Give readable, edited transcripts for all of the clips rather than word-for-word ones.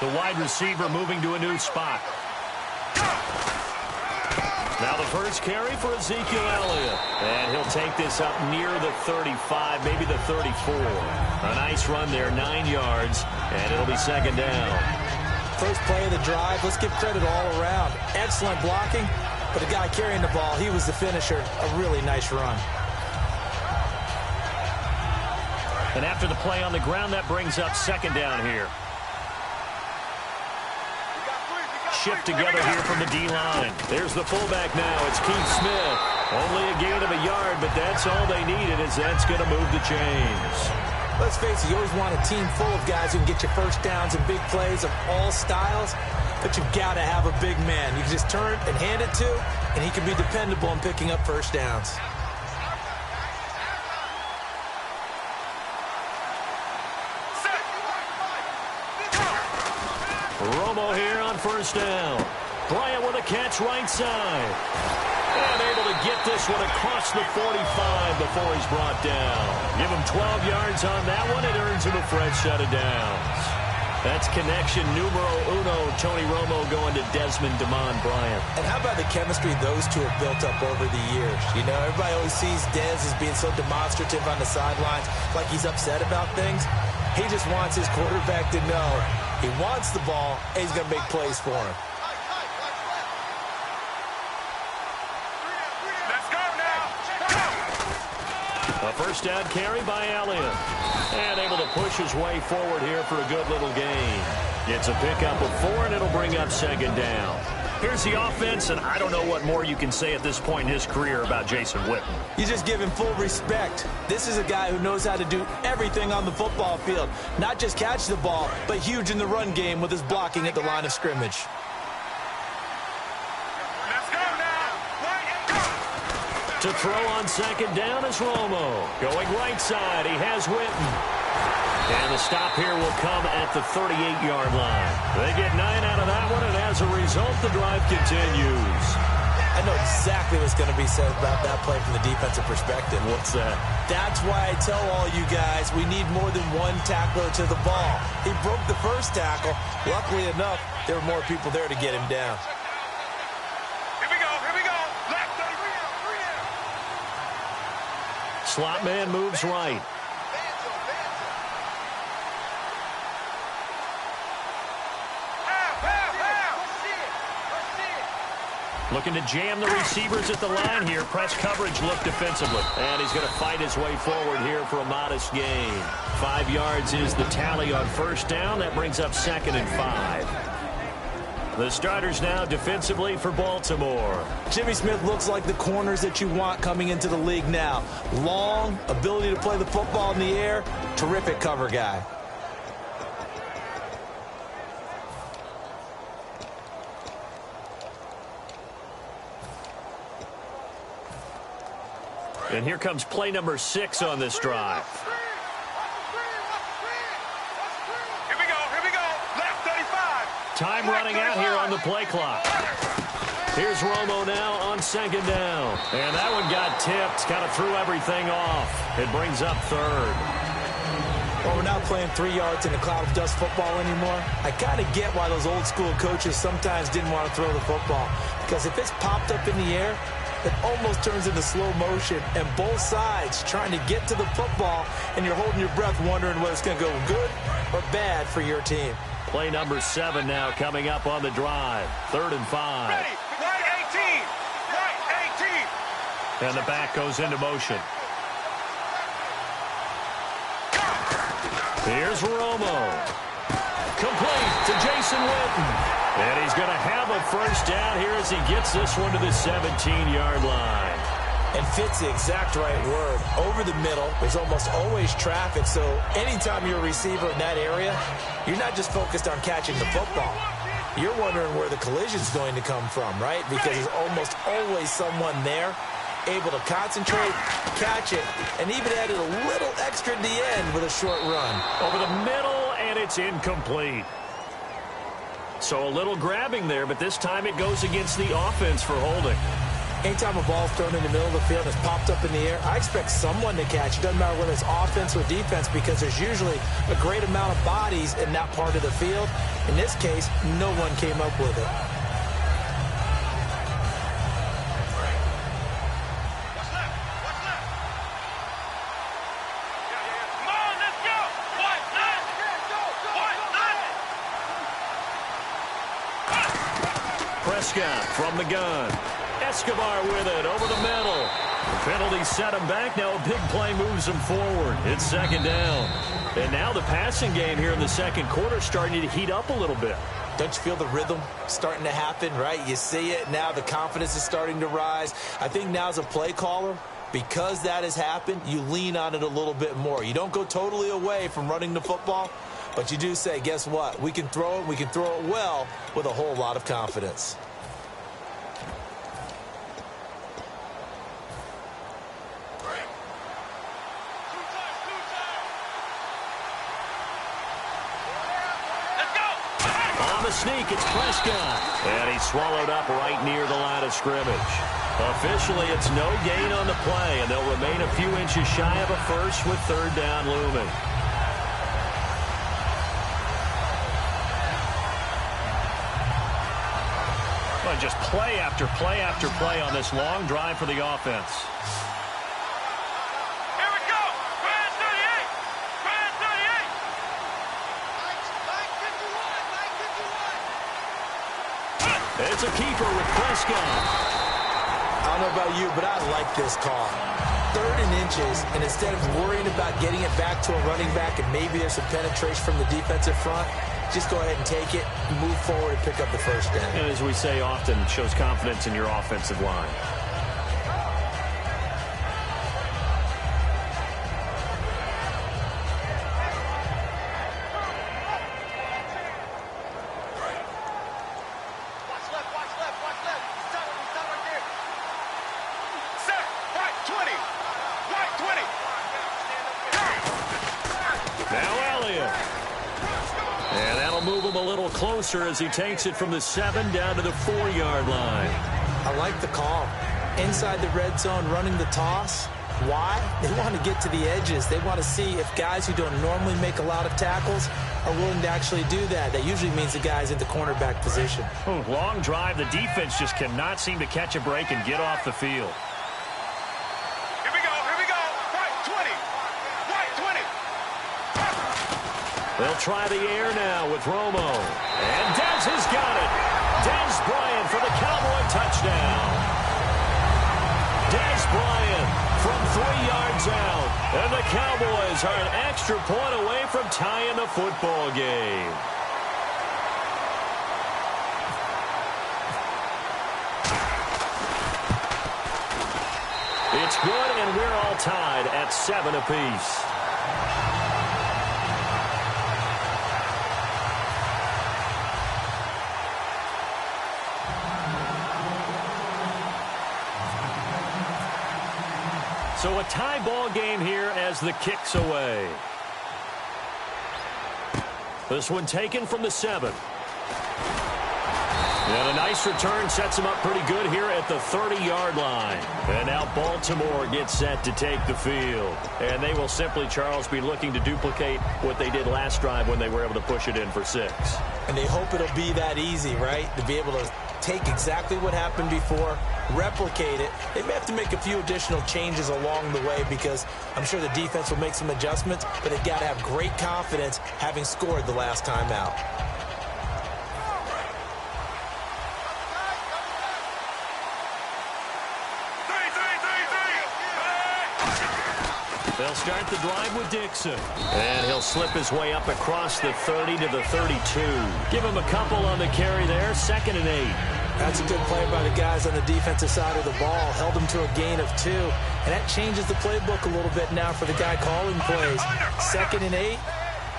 The wide receiver moving to a new spot. Now the first carry for Ezekiel Elliott. And he'll take this up near the 35, maybe the 34. A nice run there, 9 yards, and it'll be second down. First play of the drive, let's give credit all around. Excellent blocking, but the guy carrying the ball, he was the finisher. A really nice run. And after the play on the ground, that brings up second down here. Shift together here from the D-line. There's the fullback now. It's Keith Smith. Only a gain of a yard, but that's all they needed, as that's going to move the chains. Let's face it, you always want a team full of guys who can get you first downs and big plays of all styles, but you've got to have a big man. You can just turn and hand it to, and he can be dependable in picking up first downs. Romo here on first down. Bryant with a catch right side. And able to get this one across the 45 before he's brought down. Give him 12 yards on that one. It earns him a fresh set of downs. That's connection numero uno. Tony Romo going to Desmond DeMond Bryant. And how about the chemistry those two have built up over the years? You know, everybody always sees Dez as being so demonstrative on the sidelines, like he's upset about things. He just wants his quarterback to know he wants the ball, and he's going to make plays for him. Let's go now. A first down carry by Elliott. And able to push his way forward here for a good little gain. It's a pickup of 4, and it'll bring up second down. Here's the offense, and I don't know what more you can say at this point in his career about Jason Witten. You just give him full respect. This is a guy who knows how to do everything on the football field. Not just catch the ball, but huge in the run game with his blocking at the line of scrimmage. Let's go now. To throw on second down is Romo. Going right side, he has Witten. And the stop here will come at the 38-yard line. They get 9 out of that one, and as a result, the drive continues. I know exactly what's going to be said about that play from the defensive perspective. What's that? That's why I tell all you guys we need more than one tackler to the ball. He broke the first tackle. Luckily enough, there were more people there to get him down. Here we go, here we go. Left, Slot man moves right. Looking to jam the receivers at the line here. Press coverage look defensively. And he's going to fight his way forward here for a modest gain. 5 yards is the tally on first down. That brings up second and 5. The starters now defensively for Baltimore. Jimmy Smith looks like the corners that you want coming into the league now. Long, ability to play the football in the air, terrific cover guy. And here comes play number 6 on this drive. Here we go. Left 35. Time running out here on the play clock. Here's Romo now on second down. And that one got tipped, kind of threw everything off. It brings up third. Well, we're not playing 3 yards in a cloud of dust football anymore. I kind of get why those old school coaches sometimes didn't want to throw the football. Because if it's popped up in the air, it almost turns into slow motion, and both sides trying to get to the football, and you're holding your breath wondering whether it's going to go good or bad for your team. Play number 7 now coming up on the drive. 3rd and 5. Ready. Right 18. Right 18. And the back goes into motion. Here's Romo. Complete to Jason Witten. And he's going to have a first down here as he gets this one to the 17-yard line. And fits the exact right word. Over the middle, there's almost always traffic, so anytime you're a receiver in that area, you're not just focused on catching the football. You're wondering where the collision's going to come from, right? Because there's almost always someone there able to concentrate, catch it, and even added a little extra at the end with a short run. Over the middle, and it's incomplete. So a little grabbing there, but this time it goes against the offense for holding. Anytime a ball's thrown in the middle of the field and it's popped up in the air, I expect someone to catch. It doesn't matter whether it's offense or defense because there's usually a great amount of bodies in that part of the field. In this case, no one came up with it. Prescott from the gun. Escobar with it over the middle. The penalty set him back. Now a big play moves him forward. It's second down. And now the passing game here in the second quarter starting to heat up a little bit. Don't you feel the rhythm starting to happen, right? You see it. Now the confidence is starting to rise. I think now as a play caller, because that has happened, you lean on it a little bit more. You don't go totally away from running the football, but you do say, guess what? We can throw it. We can throw it well with a whole lot of confidence. Sneak, it's Prescott. And he's swallowed up right near the line of scrimmage. Officially, it's no gain on the play, and they'll remain a few inches shy of a first with third down looming. Well, just play after play after play on this long drive for the offense. It's a keeper with Prescott. I don't know about you, but I like this call. 3rd and inches, and instead of worrying about getting it back to a running back and maybe there's some penetration from the defensive front, just go ahead and take it, move forward, and pick up the first down. And as we say often, it shows confidence in your offensive line. Closer as he takes it from the 7 down to the 4-yard line. I like the call. Inside the red zone, running the toss. Why? They want to get to the edges. They want to see if guys who don't normally make a lot of tackles are willing to actually do that. That usually means the guy's in the cornerback position. Oh, long drive. The defense just cannot seem to catch a break and get off the field. Here we go. Right 20. Right 20. They'll try the air now with Romo. And Dez has got it. Dez Bryant for the Cowboy touchdown. Dez Bryant from 3 yards out. And the Cowboys are an extra point away from tying the football game. It's good, and we're all tied at 7 apiece. So a tie ball game here as the kick's away. This one taken from the 7. And a nice return sets him up pretty good here at the 30-yard line. And now Baltimore gets set to take the field. And they will simply, Charles, be looking to duplicate what they did last drive when they were able to push it in for 6. And they hope it'll be that easy, right? To be able to take exactly what happened before, replicate it. They may have to make a few additional changes along the way because I'm sure the defense will make some adjustments, but they've got to have great confidence having scored the last time out. They'll start the drive with Dixon. And he'll slip his way up across the 30 to the 32. Give him a couple on the carry there. 2nd and 8. That's a good play by the guys on the defensive side of the ball. Held them to a gain of 2. And that changes the playbook a little bit now for the guy calling plays. 2nd and 8.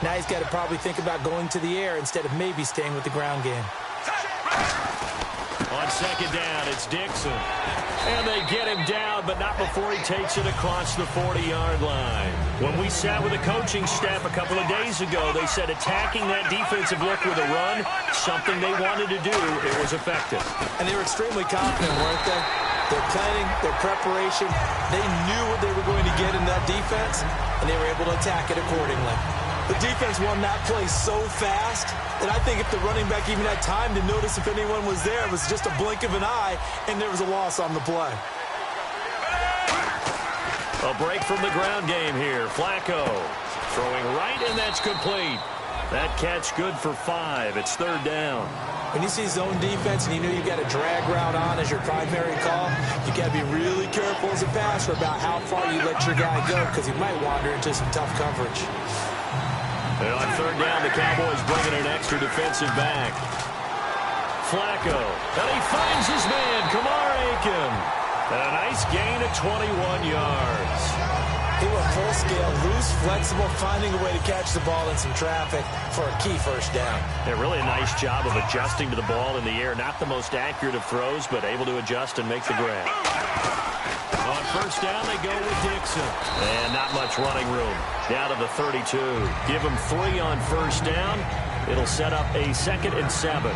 Now he's got to probably think about going to the air instead of maybe staying with the ground game. On 2nd down, it's Dixon. And they get him down, but not before he takes it across the 40-yard line. When we sat with the coaching staff a couple of days ago, they said attacking that defensive look with a run, something they wanted to do. It was effective. And they were extremely confident, weren't they? Their planning, their preparation, they knew what they were going to get in that defense, and they were able to attack it accordingly. The defense won that play so fast that I think if the running back even had time to notice if anyone was there, it was just a blink of an eye, and there was a loss on the play. A break from the ground game here. Flacco throwing right, and that's complete. That catch good for 5. It's third down. When you see zone defense and you know you've got a drag route on as your primary call, you got to be really careful as a passer about how far you let your guy go because he might wander into some tough coverage. And on third down, the Cowboys bring in an extra defensive back. Flacco, and he finds his man, Kamar Aiken. And a nice gain of 21 yards. He went full scale, loose, flexible, finding a way to catch the ball in some traffic for a key first down. Yeah, really a nice job of adjusting to the ball in the air. Not the most accurate of throws, but able to adjust and make the grab. On first down, they go with Dixon. And not much running room. Down to the 32. Give them 3 on first down. It'll set up a 2nd and 7.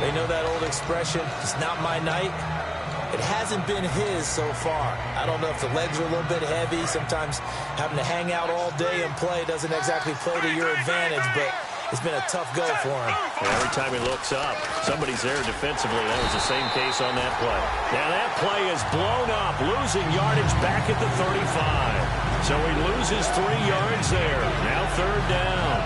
They know that old expression, it's not my night. It hasn't been his so far. I don't know if the legs are a little bit heavy. Sometimes having to hang out all day and play doesn't exactly play to your advantage, but it's been a tough go for him. Yeah, every time he looks up, somebody's there defensively. That was the same case on that play. Now that play is blown up, losing yardage back at the 35. So he loses 3 yards there. Now third down.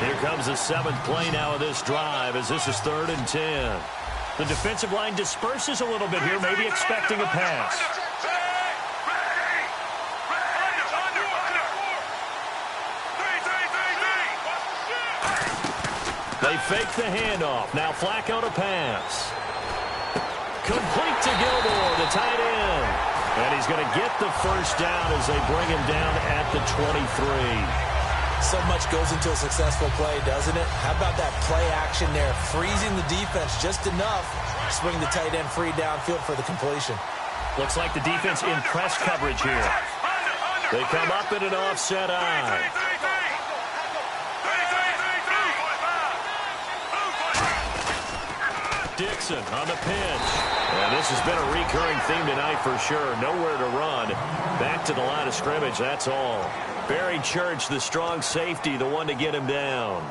Here comes the 7th play now of this drive as this is 3rd and 10. The defensive line disperses a little bit here, maybe expecting a pass. They fake the handoff. Now Flacco to pass. Complete to Gilmore, the tight end. And he's going to get the first down as they bring him down at the 23. So much goes into a successful play, doesn't it? How about that play action there? Freezing the defense just enough to swing the tight end free downfield for the completion. Looks like the defense in press coverage here. They come up in an offset eye. Dixon on the pinch. And this has been a recurring theme tonight for sure. Nowhere to run. Back to the line of scrimmage, that's all. Barry Church, the strong safety, the one to get him down.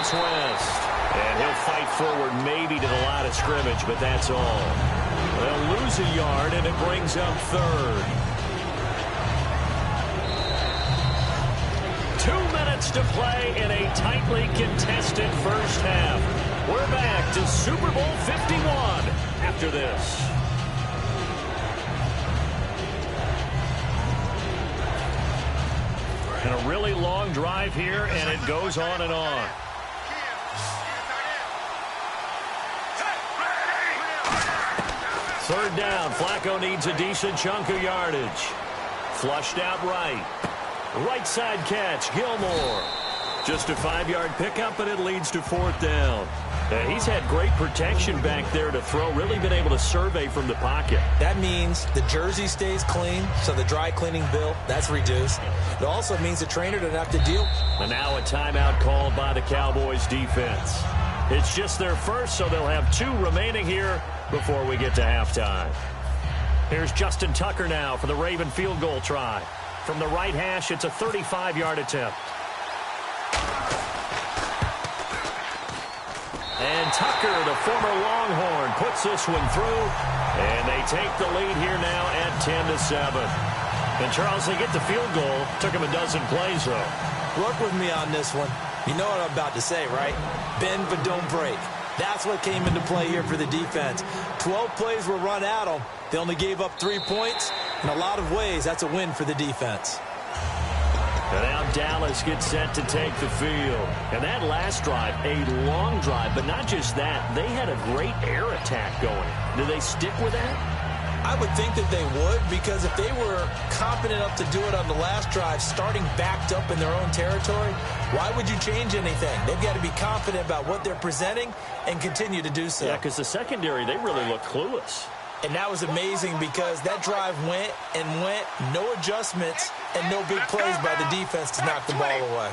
And he'll fight forward maybe to the line of scrimmage, but that's all. They'll lose a yard, and it brings up 3rd. 2 minutes to play in a tightly contested first half. We're back to Super Bowl 51 after this. And a really long drive here, and it goes on and on. Third down. Flacco needs a decent chunk of yardage. Flushed out right. Right side catch. Gilmore. Just a 5-yard pickup, and it leads to 4th down. He's had great protection back there to throw. Really been able to survey from the pocket. That means the jersey stays clean, so the dry cleaning bill, that's reduced. It also means the trainer doesn't have to deal. And now a timeout called by the Cowboys defense. It's just their first, so they'll have 2 remaining here before we get to halftime. Here's Justin Tucker now for the Raven field goal try. From the right hash, it's a 35-yard attempt. And Tucker, the former Longhorn, puts this one through. And they take the lead here now at 10-7. And, Charles, they get the field goal. Took them a dozen plays, though. Work with me on this one. You know what I'm about to say, right? Bend but don't break. That's what came into play here for the defense. 12 plays were run at them. They only gave up 3 points. In a lot of ways, that's a win for the defense. And now Dallas gets set to take the field. And that last drive, a long drive, but not just that. They had a great air attack going. Do they stick with that? I would think that they would, because if they were confident enough to do it on the last drive, starting backed up in their own territory, why would you change anything? They've got to be confident about what they're presenting and continue to do so. Yeah, because the secondary, they really look clueless. And that was amazing because that drive went and went, no adjustments, and no big plays by the defense to knock the ball away.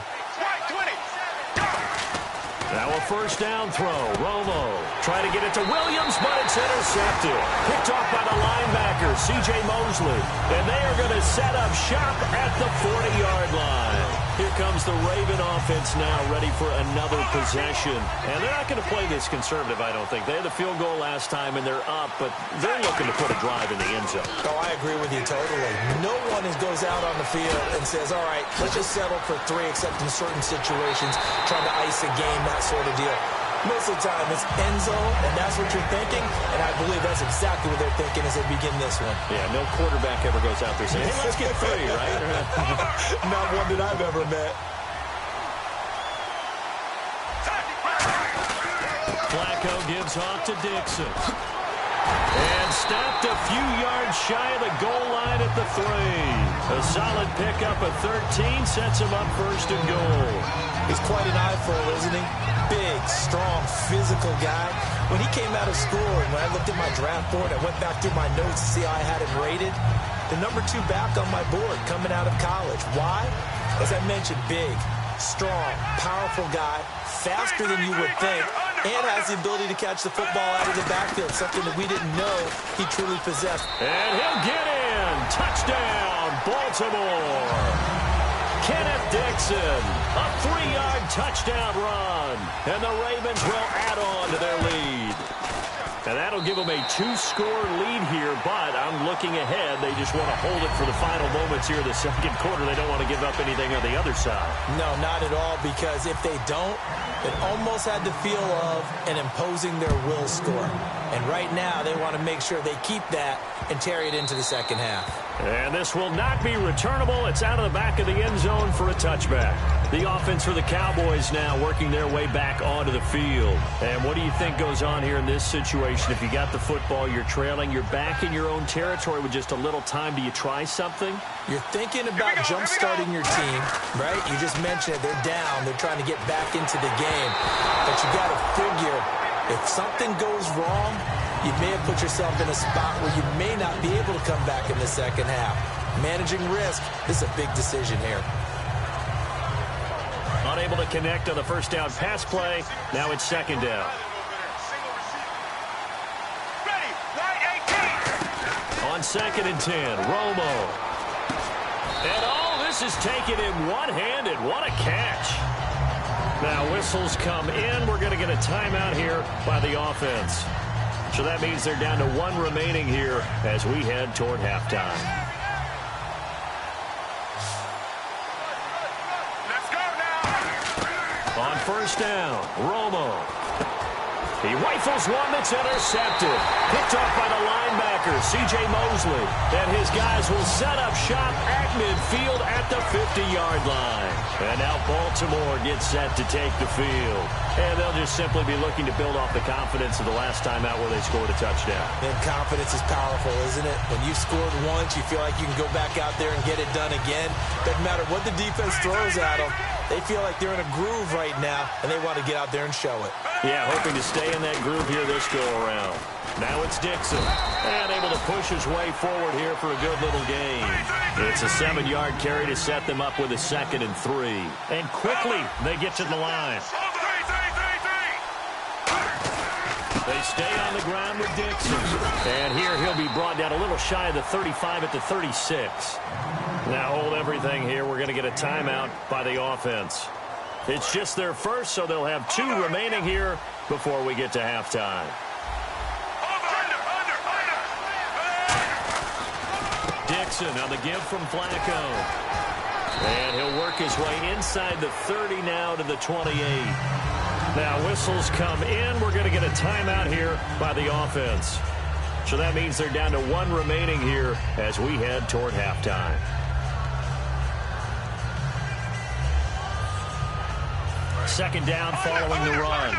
Now a first down throw. Romo trying to get it to Williams, but it's intercepted. Picked off by the linebacker, C.J. Mosley. And they are going to set up shop at the 40-yard line. Here comes the Raven offense now, ready for another possession. And they're not going to play this conservative, I don't think. They had the field goal last time, and they're up, but they're looking to put a drive in the end zone. Oh, I agree with you totally. No one goes out on the field and says, all right, let's just settle for 3, except in certain situations, trying to ice a game, that sort of deal. Most of the time, it's end zone, and that's what you're thinking, and I believe that's exactly what they're thinking as they begin this one. Yeah, no quarterback ever goes out there saying, hey, let's get 3, right? Not one that I've ever met. Flacco gives off to Dixon. And stopped a few yards shy of the goal line at the 3. A solid pickup of 13 sets him up first and goal. He's quite an eyeful, isn't he? Big, strong, physical guy. When he came out of school, and when I looked at my draft board, I went back through my notes to see how I had him rated. The number 2 back on my board coming out of college. Why? As I mentioned, big, strong, powerful guy, faster than you would think, and has the ability to catch the football out of the backfield, something that we didn't know he truly possessed. And he'll get in. Touchdown, Baltimore. Kenneth Dixon, a 3-yard touchdown run. And the Ravens will add on to their lead. And that'll give them a 2-score lead here, but I'm looking ahead. They just want to hold it for the final moments here in the second quarter. They don't want to give up anything on the other side. No, not at all, because if they don't, it almost had the feel of an imposing their will score. And right now, they want to make sure they keep that and carry it into the second half. And this will not be returnable. It's out of the back of the end zone for a touchback. The offense for the Cowboys now working their way back onto the field. And what do you think goes on here in this situation? If you got the football, you're trailing, you're back in your own territory with just a little time. Do you try something? You're thinking about jump-starting your team, right? You just mentioned it. They're down. They're trying to get back into the game. But you got to figure, if something goes wrong, you may have put yourself in a spot where you may not be able to come back in the second half. Managing risk, this is a big decision here. Unable to connect on the first down pass play. Now it's second down. On 2nd and 10, Romo. And all this is taken in one-handed. What a catch. Now whistles come in. We're going to get a timeout here by the offense. So that means they're down to 1 remaining here as we head toward halftime. Let's go now. On first down, Romo. He rifles one that's intercepted. Picked off by the linebacker, C.J. Mosley. And his guys will set up shop at midfield at the 50-yard line. And now Baltimore gets set to take the field. And they'll just simply be looking to build off the confidence of the last time out where they scored a touchdown. And confidence is powerful, isn't it? When you've scored once, you feel like you can go back out there and get it done again. Doesn't matter what the defense throws at them. They feel like they're in a groove right now, and they want to get out there and show it. Yeah, hoping to stay in that groove here this go-around. Now it's Dixon, and able to push his way forward here for a good little gain. It's a 7-yard carry to set them up with a 2nd and 3. And quickly, they get to the line. They stay on the ground with Dixon. And here he'll be brought down a little shy of the 35 at the 36. Now hold everything here. We're going to get a timeout by the offense. It's just their first, so they'll have 2 remaining here before we get to halftime. Dixon on the give from Flacco. And he'll work his way inside the 30 now to the 28. Now whistles come in. We're going to get a timeout here by the offense. So that means they're down to 1 remaining here as we head toward halftime. Second down following the run.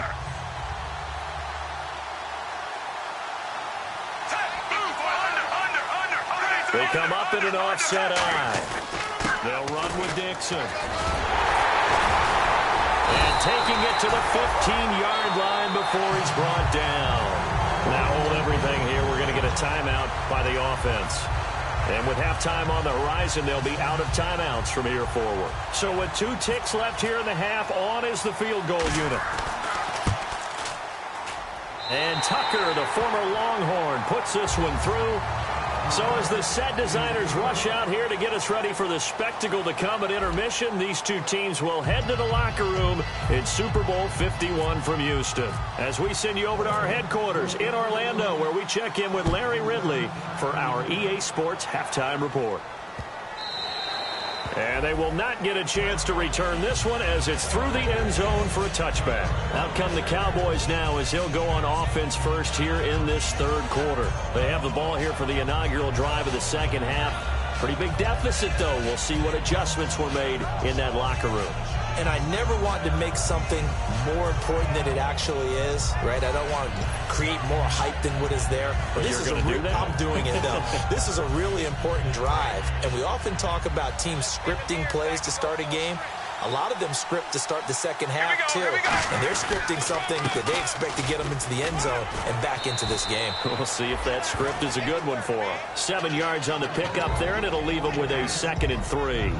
They come up in an offset eye. They'll run with Dixon. And taking it to the 15-yard line before he's brought down. Now hold everything here. We're going to get a timeout by the offense. And with halftime on the horizon, they'll be out of timeouts from here forward. So with 2 ticks left here in the half, on is the field goal unit. And Tucker, the former Longhorn, puts this one through. So as the set designers rush out here to get us ready for the spectacle to come at intermission, these two teams will head to the locker room in Super Bowl 51 from Houston. As we send you over to our headquarters in Orlando, where we check in with Larry Ridley for our EA Sports Halftime Report. And they will not get a chance to return this one as it's through the end zone for a touchback. Out come the Cowboys now as he'll go on offense first here in this third quarter. They have the ball here for the inaugural drive of the second half. Pretty big deficit, though. We'll see what adjustments were made in that locker room. And I never want to make something more important than it actually is, right? I don't want to create more hype than what is there. But this is I'm doing it, though. This is a really important drive. And we often talk about teams scripting plays to start a game. A lot of them script to start the second half, too. And they're scripting something that they expect to get them into the end zone and back into this game. We'll see if that script is a good one for them. 7 yards on the pickup there, and it'll leave them with a 2nd and 3.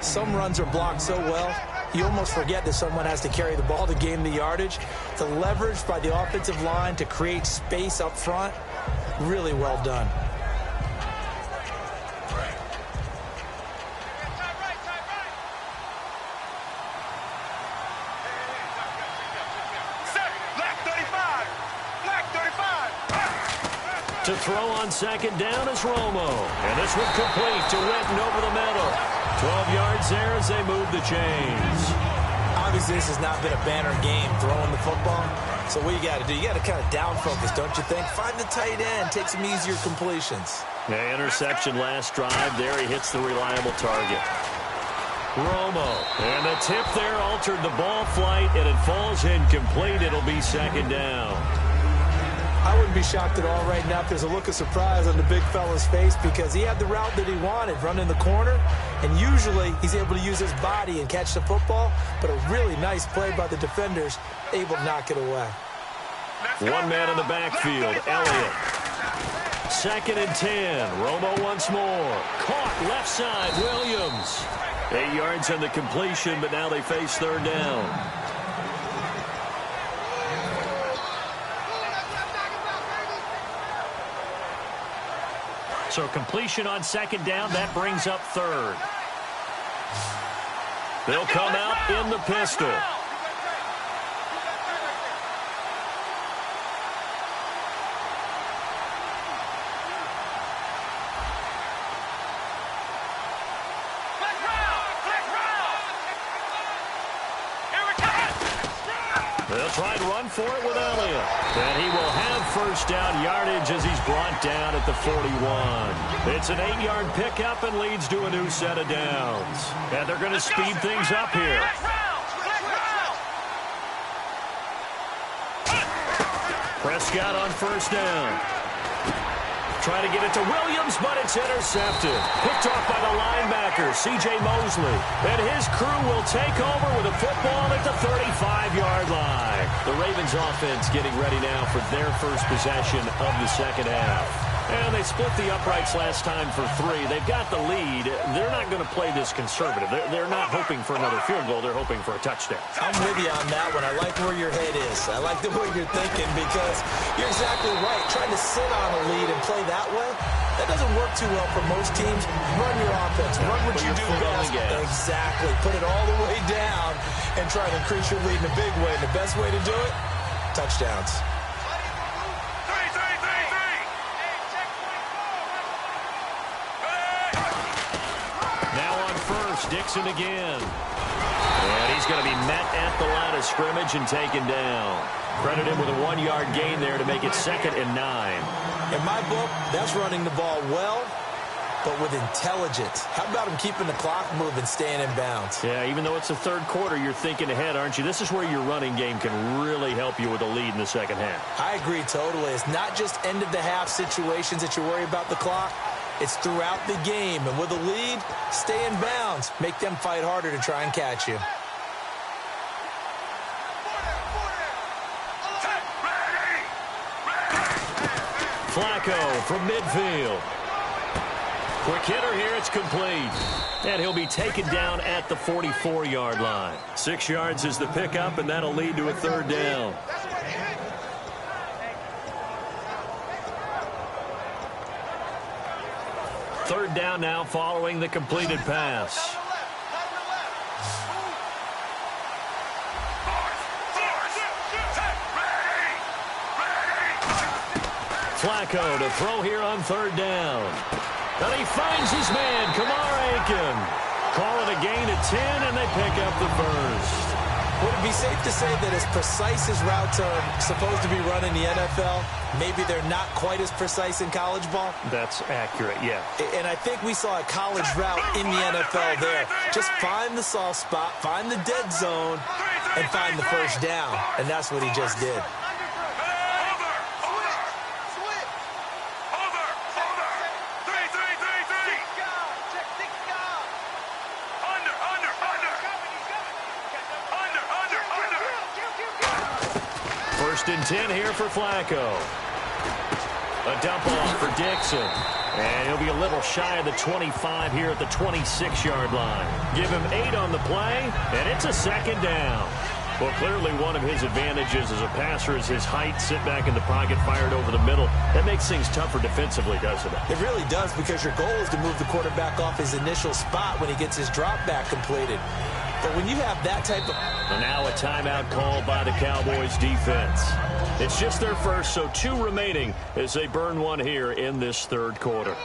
Some runs are blocked so well, you almost forget that someone has to carry the ball to gain the yardage. The leverage by the offensive line to create space up front, really well done. To throw on second down is Romo. And this one complete to Witten over the middle. 12 yards there as they move the chains. Obviously, this has not been a banner game throwing the football. So what you got to do, you got to kind of down focus, don't you think? Find the tight end, take some easier completions. Yeah, interception last drive. There he hits the reliable target. Romo. And the tip there altered the ball flight, and it falls incomplete. It'll be second down. I wouldn't be shocked at all right now if there's a look of surprise on the big fella's face because he had the route that he wanted, running the corner, and usually he's able to use his body and catch the football, but a really nice play by the defenders, able to knock it away. One man in the backfield, Elliott. 2nd and 10. Romo once more. Caught left side, Williams. 8 yards on the completion, but now they face third down. So completion on second down, that brings up third. They'll come out in the pistol. They'll try and run for it with Elliott. And he will have first down yardage as he's brought down at the 41. It's an 8-yard pickup and leads to a new set of downs. And they're going to speed things up here. Prescott on first down. Trying to get it to Williams, but it's intercepted. Picked off by the linebacker, C.J. Mosley. And his crew will take over with a football at the 35-yard line. The Ravens offense getting ready now for their first possession of the second half. And they split the uprights last time for 3. They've got the lead. They're not going to play this conservative. They're not hoping for another field goal. They're hoping for a touchdown. I'm with you on that one. I like where your head is. I like the way you're thinking because you're exactly right. Trying to sit on a lead and play that way, that doesn't work too well for most teams. Run your offense. Run what you do best. Exactly. Put it all the way down and try to increase your lead in a big way. And the best way to do it, touchdowns. Dixon again. And he's going to be met at the line of scrimmage and taken down. Credit him with a 1-yard gain there to make it 2nd and 9. In my book, that's running the ball well but with intelligence. How about him keeping the clock moving, staying in bounds? Yeah, even though it's the third quarter, you're thinking ahead, aren't you? This is where your running game can really help you with a lead in the second half. I agree totally. It's not just end-of-the-half situations that you worry about the clock. It's throughout the game. And with a lead, stay in bounds. Make them fight harder to try and catch you. Flacco from midfield. Quick hitter here, it's complete. And he'll be taken down at the 44-yard line. 6 yards is the pickup, and that'll lead to a third down. Third down now following the completed pass. Flacco to throw here on third down. And he finds his man, Kamar Aiken. Call it a gain of 10, and they pick up the first. Would it be safe to say that as precise as routes are supposed to be run in the NFL, maybe they're not quite as precise in college ball? That's accurate, yeah. And I think we saw a college route in the NFL there. Just find the soft spot, find the dead zone, and find the first down. And that's what he just did. First and 10 here for Flacco. A dump off for Dixon. And he'll be a little shy of the 25 here at the 26-yard line. Give him 8 on the play, and it's a second down. Well, clearly one of his advantages as a passer is his height. Sit back in the pocket, fired over the middle. That makes things tougher defensively, doesn't it? It really does, because your goal is to move the quarterback off his initial spot when he gets his drop back completed. But when you have that type of... And now a timeout called by the Cowboys defense. It's just their first, so 2 remaining as they burn one here in this third quarter.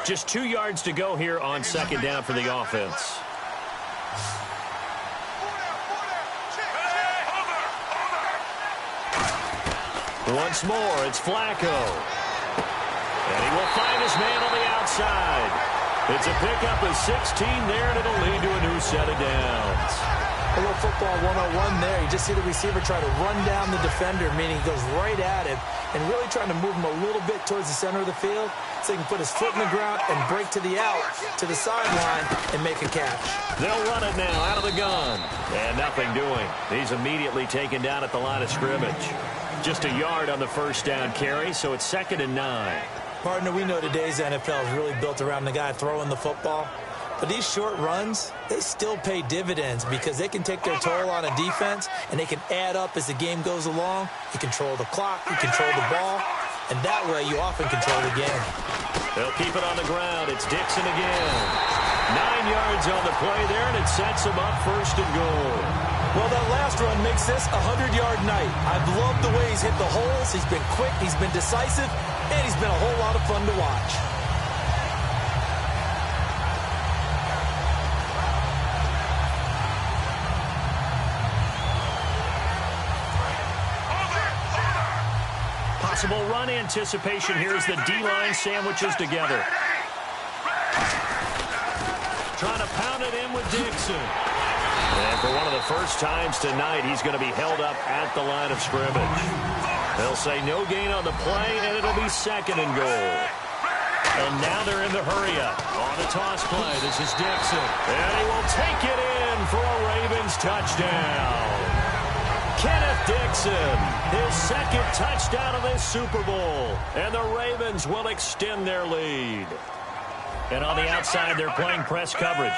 Just 2 yards to go here on second down for the offense. Once more, it's Flacco. And he will find his man on the outside. It's a pickup of 16 there, and it'll lead to a new set of downs. A little football 101 there. You just see the receiver try to run down the defender, meaning he goes right at him, and really trying to move him a little bit towards the center of the field so he can put his foot in the ground and break to the out, to the sideline, and make a catch. They'll run it now out of the gun. And nothing doing. He's immediately taken down at the line of scrimmage. Just a yard on the first down carry, so it's 2nd and 9. Partner, we know today's NFL is really built around the guy throwing the football. But these short runs, they still pay dividends because they can take their toll on a defense, and they can add up as the game goes along. You control the clock, you control the ball, and that way you often control the game. They'll keep it on the ground. It's Dixon again. 9 yards on the play there, and it sets him up 1st and goal. Well, that last run makes this a 100-yard night. I've loved the way he's hit the holes. He's been quick, he's been decisive, and he's been a whole lot of fun to watch. Possible run anticipation here as the D-line sandwiches together. Trying to pound it in with Dixon. And for one of the first times tonight, he's going to be held up at the line of scrimmage. They'll say no gain on the play, and it'll be 2nd and goal. And now they're in the hurry-up. On the toss play, this is Dixon. And he will take it in for a Ravens touchdown. Kenneth Dixon, his 2nd touchdown of this Super Bowl. And the Ravens will extend their lead. And on the outside, they're playing press coverage.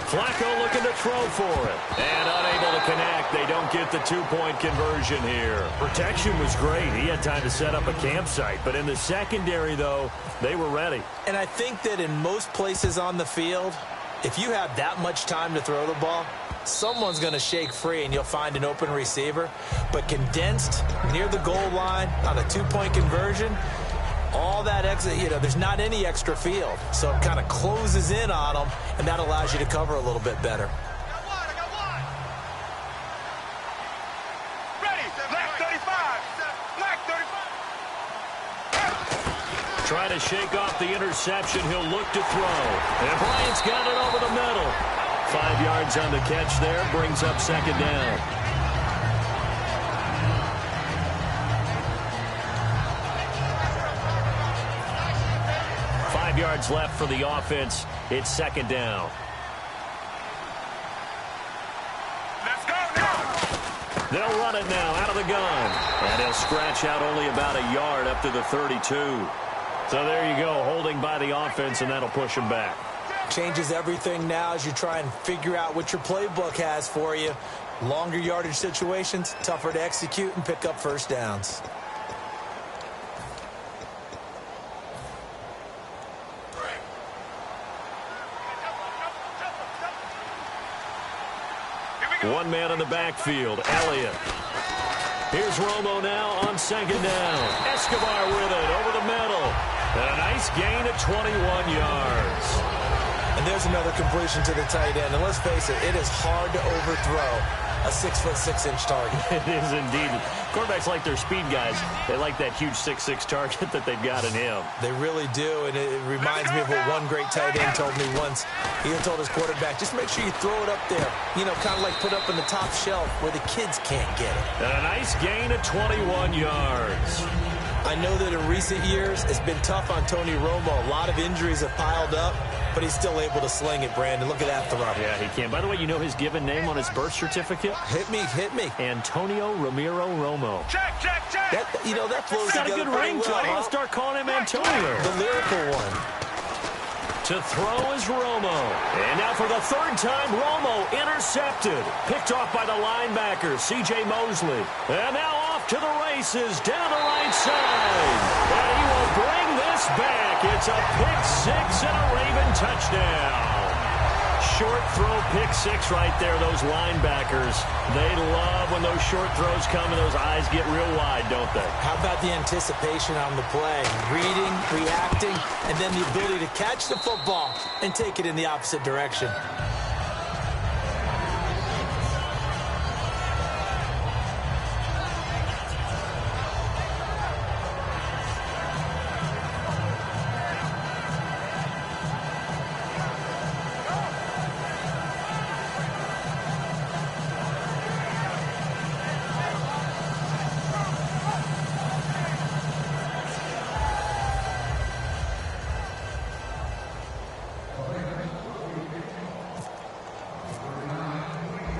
Flacco looking to throw for it. And unable to connect. They don't get the 2-point conversion here. Protection was great. He had time to set up a campsite. But in the secondary, though, they were ready. And I think that in most places on the field, if you have that much time to throw the ball, someone's going to shake free and you'll find an open receiver. But condensed near the goal line on a 2-point conversion, all that exit, there's not any extra field. So it kind of closes in on them, and that allows you to cover a little bit better. Trying to shake off the interception. He'll look to throw. And Bryant's got it over the middle. 5 yards on the catch there. Brings up second down. Yards left for the offense. It's second down. Let's go now. They'll run it now out of the gun. And he'll scratch out only about a yard up to the 32. So there you go, holding by the offense, and that'll push him back. Changes everything now as you try and figure out what your playbook has for you. Longer yardage situations, tougher to execute and pick up first downs. One man in the backfield, Elliott. Here's Romo now on second down. Escobar with it over the middle. And a nice gain of 21 yards. And there's another completion to the tight end. And let's face it, it is hard to overthrow a 6'6" target. It is indeed. Quarterbacks like their speed guys. They like that huge 6'6" target that they've got in him. They really do, and it reminds me of what one great tight end told me once. He told his quarterback, just make sure you throw it up there. Kind of like put up in the top shelf where the kids can't get it. And a nice gain of 21 yards. I know that in recent years, it's been tough on Tony Romo. A lot of injuries have piled up, but he's still able to sling it, Brandon. Look at that throw. Yeah, he can. By the way, you know his given name on his birth certificate? Hit me. Antonio Ramiro Romo. Check. That flows He's got a together good ring pretty to well, it. I'll start calling him Antonio. The lyrical one. To throw is Romo. And now for the third time, Romo intercepted. Picked off by the linebacker, C.J. Mosley. And now off to the races down the right side. And he will bring this back. It's a pick six and a Raven touchdown. Short throw pick six right there. Those linebackers, they love when those short throws come and those eyes get real wide, don't they? How about the anticipation on the play? Reading, reacting, and then the ability to catch the football and take it in the opposite direction.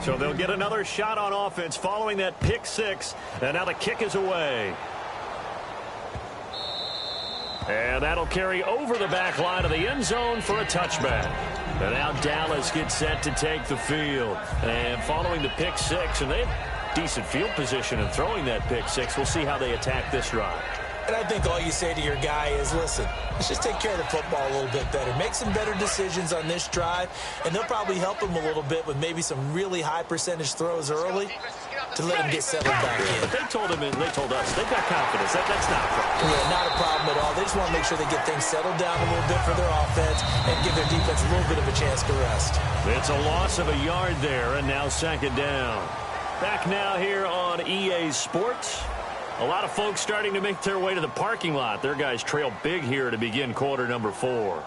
So they'll get another shot on offense following that pick six. And now the kick is away. And that'll carry over the back line of the end zone for a touchback. And now Dallas gets set to take the field. And following the pick six, and they have decent field position in throwing that pick six. We'll see how they attack this drive. And I think all you say to your guy is, listen, let's just take care of the football a little bit better. Make some better decisions on this drive, and they'll probably help him a little bit with maybe some really high percentage throws early to let him get settled back in. But they told him and they told us they've got confidence. That's not a problem. Yeah, not a problem at all. They just want to make sure they get things settled down a little bit for their offense and give their defense a little bit of a chance to rest. It's a loss of a yard there, and now second down. Back now here on EA Sports. A lot of folks starting to make their way to the parking lot. Their guys trail big here to begin quarter number 4.